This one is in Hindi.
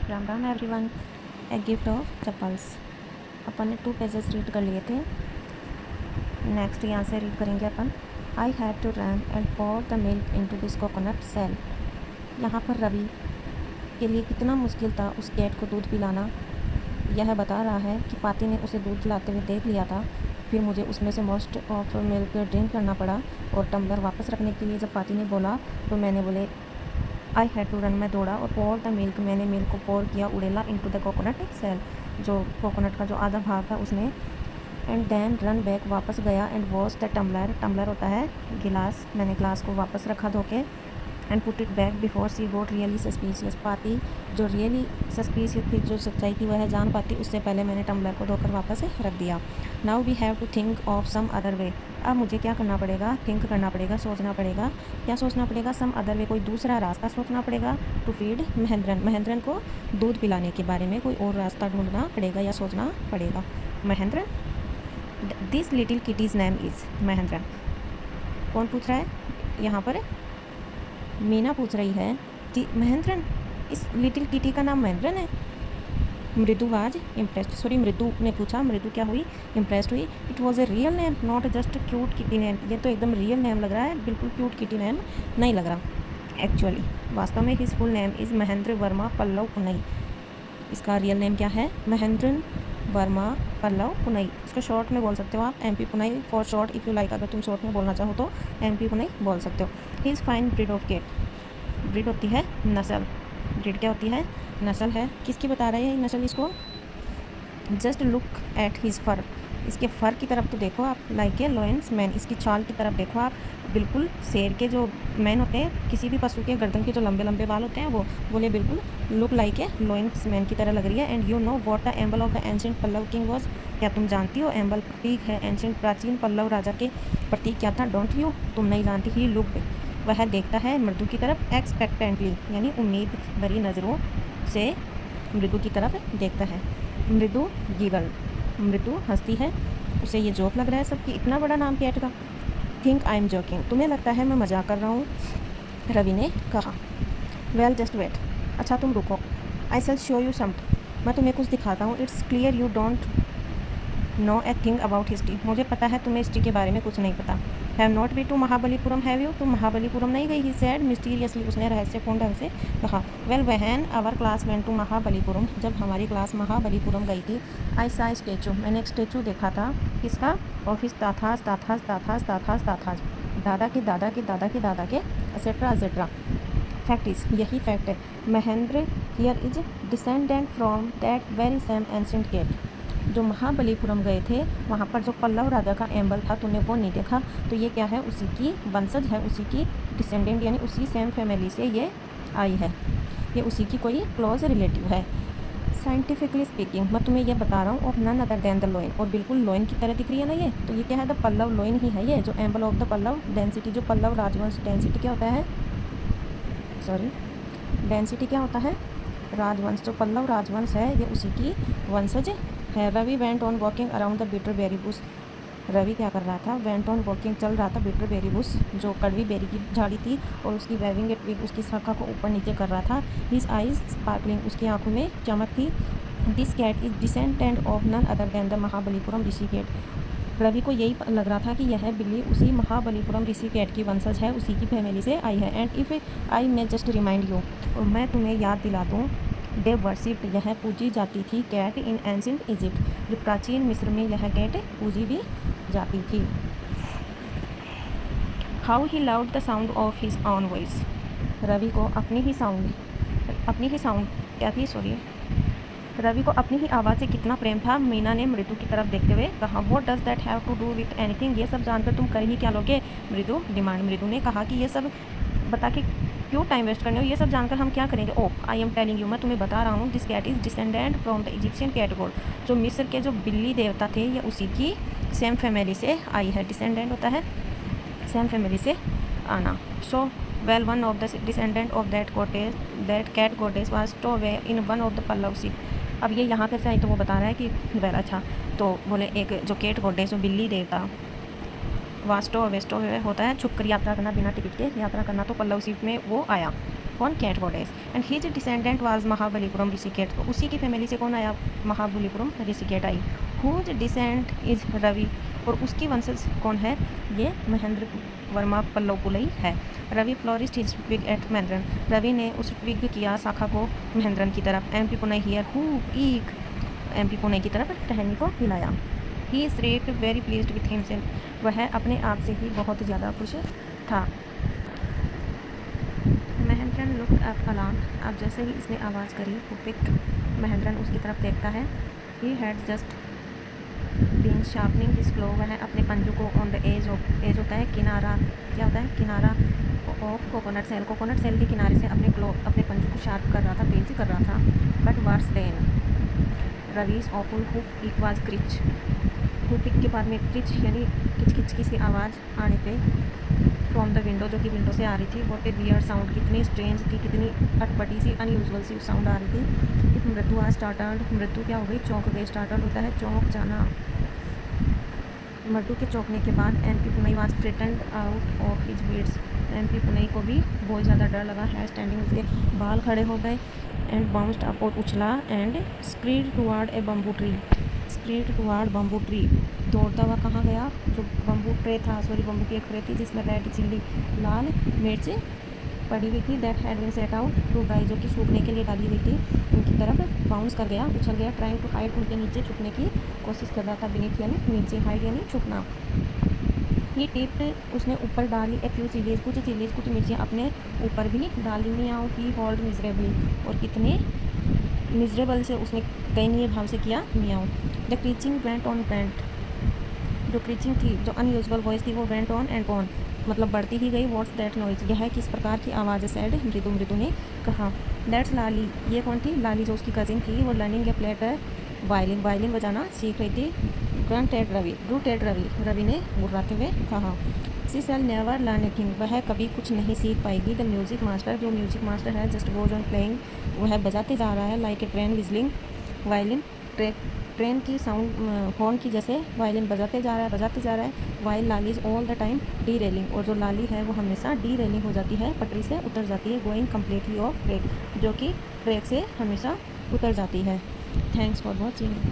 Ram Ram everyone. A gift of chappals. अपन ने 2 पेजेस रीड कर लिए थे। नेक्स्ट यहाँ से रीड करेंगे अपन। I had to run and pour the milk into this coconut shell. यहाँ पर रवि के लिए कितना मुश्किल था उस कैट को दूध पिलाना। यह बता रहा है कि पाती ने उसे दूध पिलाते हुए देख लिया था, फिर मुझे उसमें से मोस्ट ऑफ मिल्क ड्रिंक करना पड़ा और टम्बलर वापस रखने के लिए जब पाती ने बोला तो मैंने बोले आई हैड टू रन, मैं दौड़ा और पोर द मिल्क, मैंने मिल्क को पोर किया उड़ेला इनटू द कोकोनट सेल, जो कोकोनट का जो आधा भाग था उसमें। एंड देन रन बैक, वापस गया and wash the tumbler, tumbler होता है गिलास, मैंने ग्लास को वापस रखा धोके। And put it back before she got really suspicious, पाती जो रियली सस्पिशियस थी, जो सच्चाई थी वह जान पाती, उससे पहले मैंने टम्बलर को धोकर वापस रख दिया। Now we have to think of some other way, अब मुझे क्या करना पड़ेगा, थिंक करना पड़ेगा, सोचना पड़ेगा। क्या सोचना पड़ेगा? सम अदर वे, कोई दूसरा रास्ता सोचना पड़ेगा। टू फीड महेंद्रन, महेंद्रन को दूध पिलाने के बारे में कोई और रास्ता ढूंढना पड़ेगा या सोचना पड़ेगा। Mahendran, this little kitties name is Mahendran. कौन पूछ रहा है यहाँ पर? मीना पूछ रही है कि महेंद्रन, इस लिटिल किटी का नाम महेंद्रन है। मृदु वाज इम्प्रेस्ड, सॉरी मृदु ने पूछा, मृदु क्या हुई? इम्प्रेस्ड हुई। It was a real name not just cute kitty name, ये तो एकदम रियल नेम लग रहा है, बिल्कुल क्यूट किटी नेम नहीं लग रहा एक्चुअली। वास्तव में his full name is Mahendra Varma Pallava Poonai. इसका रियल नेम क्या है? महेंद्रन वर्मा पल्लव पुनई। इसको शॉर्ट में बोल सकते हो आप MP Punai for short if you like, अगर तुम शॉर्ट में बोलना चाहो तो MP पुनई बोल सकते हो। His fine breed of cat, breed होती है नस्ल, ब्रीड क्या होती है? नस्ल है। किसकी बता रहा है ये नस्ल इसको? जस्ट लुक एट हिज फर, इसके फ़र की तरफ तो देखो आप, लाइक ए लॉयंस मैन, इसकी चाल की तरफ देखो आप, बिल्कुल शेर के जो मैन होते हैं, किसी भी पशु के गर्दन के जो लंबे लंबे बाल होते हैं वो बोले बिल्कुल look like a lion's mane की तरह लग रही है। And you know what the emblem of the ancient Pallava king was, क्या तुम जानती हो एम्बल प्रतीक है एंशिएंट प्राचीन पल्लव राजा के प्रतीक क्या था? डोंट यू, तुम नहीं जानती। ही लुक, वह देखता है मृदु की तरफ, एक्सपेक्टेंटली यानी उम्मीद भरी नज़रों से मृदु की तरफ देखता है। मृदु गिगल, मृदु हंसती है, उसे ये जोक लग रहा है सबकी, इतना बड़ा नाम कैट का। थिंक आई एम जोकिंग, तुम्हें लगता है मैं मजाक कर रहा हूँ, रवि ने कहा। वेल जस्ट वेट, अच्छा तुम रुको। आई शैल शो यू समथिंग, मैं तुम्हें कुछ दिखाता हूँ। It's clear you don't know a thing about history, मुझे पता है तुम्हें हिस्ट्री के बारे में कुछ नहीं पता। Have not be to Mahabalipuram, have you, तुम महाबलीपुरम नहीं गई? ही सैड मिस्टीरियसली, उसने रहस्यपूर्ण ढंग से कहा। Well when our class went to Mahabalipuram, जब हमारी क्लास महाबलीपुरम गई थी, आई सा स्टेचू, मैंने एक स्टेचू देखा था। किसका? ऑफिस ताथास ताथास ताथास ताथास ताथास, दादा के दादा के दादा के दादा के एसेट्रा एसेट्रा। फैक्ट इज, यही फैक्ट है, Mahendra here is descendant from that very same ancient cat. जो महाबलीपुरम गए थे वहाँ पर जो पल्लव राजा का एम्बल था, तूने वो नहीं देखा, तो ये क्या है? उसी की वंशज है, उसी की डिसेंडेंट, यानी उसी सेम फैमिली से ये आई है, ये उसी की कोई क्लोज रिलेटिव है। साइंटिफिकली स्पीकिंग, मैं तुम्हें ये बता रहा हूँ, of none other than the lion, और बिल्कुल लोइन की तरह दिख रही है ना ये, तो ये क्या है? द पल्लव लोइन ही है ये, जो एम्बल ऑफ द पल्लव डेंसिटी, जो पल्लव राजवंश, डेंसिटी क्या होता है? सॉरी, डेंसिटी क्या होता है? राजवंश, जो पल्लव राजवंश है ये उसी की वंशज है। Ravi went on walking around the bitter berry bush, Ravi क्या कर रहा था? वेंट ऑन वॉकिंग, चल रहा था, बिटर बेरी बुश, जो कड़वी बेरी की झाड़ी थी, और उसकी वेविंग इट विग, उसकी शाखा को ऊपर नीचे कर रहा था। हिज आइज स्पार्कलिंग, उसकी आंखों में चमक थी। This cat is descendant of none other than the Mahabalipuram Rishi cat. Ravi को यही लग रहा था कि यह बिल्ली उसी महाबलीपुरम ऋषि कैट की वंशज है, उसी की फैमिली से आई है। And if I may just remind you, और मैं तुम्हें याद दिला दूँ, दे वर्शिप्ड, यह पूजी जाती थी, कैट इन एंशिएंट इजिप्ट, जो प्राचीन मिस्र में यह कैट पूजी भी जाती थी। How he loud the sound of his own voice, Ravi को अपनी ही साउंड क्या थी? सॉरी, रवि को अपनी ही आवाज़ से कितना प्रेम था। मीना ने मृदु की तरफ देखते हुए कहा। What does that have to do with anything, ये सब जानकर तुम कर ही क्या लोगे? मृदु डिमांड, मृदु ने कहा कि ये सब बता के क्यों टाइम वेस्ट करने हो, ये सब जानकर हम क्या करेंगे? Oh I am telling you, मैं तुम्हें बता रहा हूँ, this cat is descendant from the Egyptian cat god, जो मिस्र के जो बिल्ली देवता थे ये उसी की सेम फैमिली से आई है। डिसेंडेंट होता है सेम फैमिली से आना। So well one of the descendant of that cat goddess was stowaway in one of the Pallava ship. अब ये यहाँ कैसे आई तो वो बता रहा है कि वेल अच्छा, तो बोले एक जो कैट गॉडेस, जो बिल्ली देवता, वास्टो वेस्टो होता है छुप कर यात्रा करना, बिना टिकट के यात्रा करना, तो पल्लव शिप में वो आया। कौन, cat goddess. And his descendant was Mahabalipuram ऋषिकेट, तो उसी की फैमिली से कौन आया, महाबलीपुरम ऋषिकेट आई। हुज डिसेंट इज रवि, और उसकी वंशज कौन है, ये महेंद्र वर्मा पल्लवपुलई है। Ravi flourished his twig at Mahendran, Ravi ने उस ट्विग किया शाखा को महेंद्रन की तरफ। M P Poonai here who ईक, एम पी पुनई की तरफ टहनी को हिलाया। He is rate very pleased with himself, वह अपने आप से ही बहुत ज़्यादा खुश था। महेंद्रन लुक अप अलार्म, अब जैसे ही इसने आवाज़ करी वो पिक, महेंद्रन उसकी तरफ देखता है। He had just been sharpening his claw, वह अपने पंजों को ऑन द एज होता है किनारा, क्या होता है, किनारा of coconut shell, coconut shell के किनारे से अपने पंजों को शार्प कर रहा था, पेंसिल कर रहा था। But worse than Ravi's awful hook इक्वाज क्रिच, हुक के बाद में क्रिच यानी किच की सी आवाज़ आने पे फ्रॉम द विंडो, जो कि विंडो से आ रही थी। वॉट ए वियर्ड साउंड, कितनी स्ट्रेंज थी, कितनी अटपटी सी अनयूजुअल सी साउंड आ रही थी। मृत्यु आज स्टार्टर्ड, मृत्यु क्या हो गई, चौंक गई। स्टार्टर्ड होता है चौंक जाना। मृत्यु के चौंकने के बाद M P Punai was frightened out of his wits, M P Punai को भी बहुत ज़्यादा डर लगा है। स्टैंडिंग, उसके बाल खड़े हो गए। एंड बाउंस्ड अप, और उछला। And sped toward a bamboo tree, sped toward bamboo tree, दौड़ता हुआ कहाँ गया, जो बम्बू ट्रे था, सॉरी बम्बू की एक ट्रे थी जिसमें रेड चिल्ली, लाल मिर्च पड़ी हुई थी, that had been set out to dry, जो कि सूखने के लिए डाली हुई थी, उनकी तरफ बाउंस कर गया, उछल गया। ट्राइंग टू हाइड, उनके नीचे छुपने की कोशिश कर रहा था। बीनीथ यानी नीचे, हाइड यानी छुपना। ये टिप्ड, उसने ऊपर डाली ए फ्यू चिलीज, कुछ मिर्चियाँ अपने ऊपर भी डाली। मियाओ ही हॉल्ड मिजरेबली, और कितने मिजरेबल से उसने दयनीय भाव से किया मियाओ। The screeching went on went, जो क्रीचिंग थी, जो अनयूजुअल वॉइस थी, वो वेंट ऑन एंड ऑन, मतलब बढ़ती ही गई। व्हाट्स दैट नॉइज, यह किस प्रकार की आवाज़ है, सैड मृदु ने कहा। दैट्स लाली, ये कौन थी, लाली जो उसकी कजिन थी, वो लर्निंग ए प्लेटर वायलिन बजाना सीख रही थी। Grunt at Ravi, root at Ravi, Ravi ने गुर्राते हुए कहा। She shall never learn anything, वह कभी कुछ नहीं सीख पाएगी। द म्यूज़िक मास्टर, जो म्यूज़िक मास्टर है, जस्ट गोज ऑन प्लेइंग, वह बजाते जा रहा है। Like a train whistling violin, train की साउंड हॉर्न की जैसे वायलिन बजाते जा रहा है। While Lali is all the time derailing, और जो लाली है वो हमेशा डी रेलिंग हो जाती है, पटरी से उतर जाती है। गोइंग कम्प्लीटली ऑफ ट्रैक, जो कि ट्रैक से हमेशा उतर जाती है। Thanks for watching.